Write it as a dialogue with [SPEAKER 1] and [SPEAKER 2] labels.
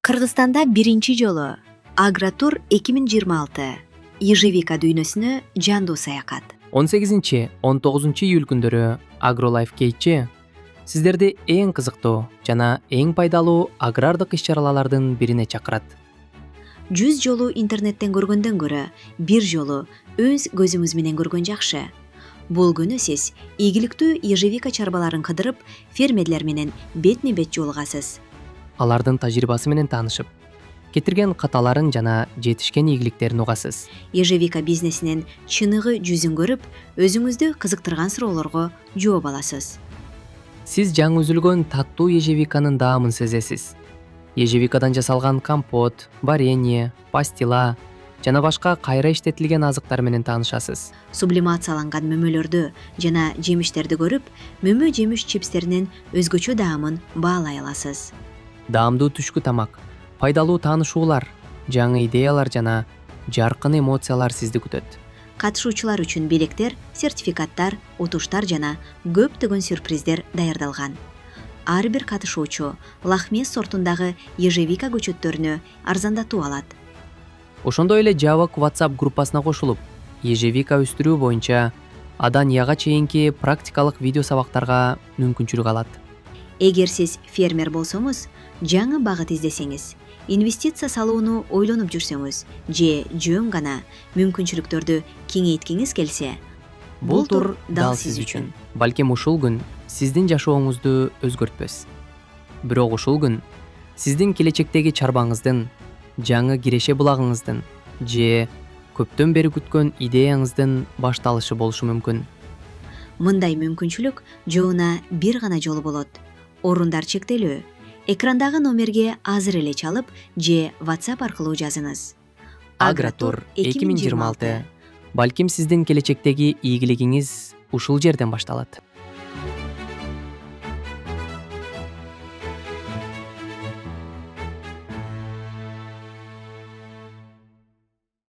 [SPEAKER 1] Кыргызстанда биринчи жолу Агротур 2026 Ежевика дүйнөсүнө жандуу саякат.
[SPEAKER 2] 18-19 июль күндөрү AgroLife Кейчи сиздерди эң кызыктуу жана эң пайдалуу агрардык иш-чаралардын бирине чакырат.
[SPEAKER 1] 100 жолу интернеттен көргөндөн көрө бир жолу өз көзүңүз менен көргөн жакшы. Бул күнү сиз ийгиликтүү ежевика чарбаларын кыдырып, фермерлер менен бетме-бет жолугасыз.
[SPEAKER 2] Алардын тажрыйбасы менен таанышып, кетирген каталарын жана жетишкен ийгиликтерин угасыз.
[SPEAKER 1] Ежевика бизнесинин чыныгы жүзүн көрүп, өзүңүздү кызыктырган суроолорго жооп аласыз.
[SPEAKER 2] Сиз жаңы үзүлгөн таттуу ежевиканын даамын сезесиз. Ежевикадан жасалган компот, варенье, пастила жана башка кайра иштетилген азыктар менен таанышасыз.
[SPEAKER 1] Сублимацияланган мөмөлөрдү жана жемиштерди көрүп, мөмө жемиш чипстеринин өзгөчө даамын баалай аласыз.
[SPEAKER 2] Даамдуу түшкү тамак, пайдалуу таанышуулар, жаңы идеялар жана жаркын эмоциялар сизди күтөт.
[SPEAKER 1] Катышуучулар үчүн белектер, сертификаттар, утуштар жана көптөгөн сюрприздер даярдалган. Ар бир катышуучу лахмес сортундагы ежевика көчөттөрүнү арзандатуу алат.
[SPEAKER 2] Ошондой эле Жабык WhatsApp группасына кошулуп, ежевика өстүрүү боюнча адан яга чейинки практикалык видео сабактарга мүмкүнчүлүк алат.
[SPEAKER 1] Эгер сиз фермер болсоңуз, жаңы багыт издесеңиз, инвестиция салууну ойлонуп жүрсөңүз же жөн гана мүмкүнчүлүктөрдү кеңейткиңиз келсе,
[SPEAKER 2] Бул тур дал сиз үчүн. Балким ушул күн сиздин жашооңузду өзгөртпөс. Бирок ушул күн сиздин келечектеги чарбаңыздын, жаңы киреше булагыңыздын же көптөн бери күткөн идеяңыздын башталышы болушу мүмкүн.
[SPEAKER 1] Мындай мүмкүнчүлүк жоона бир гана жолу болот. Орундар чектелүү. Экрандагы номерге азыр эле чалып же WhatsApp аркылуу жазыңыз.
[SPEAKER 2] Агротур 2026. Балким сиздин келечектеги ийгилигиңиз ушул жерден башталат.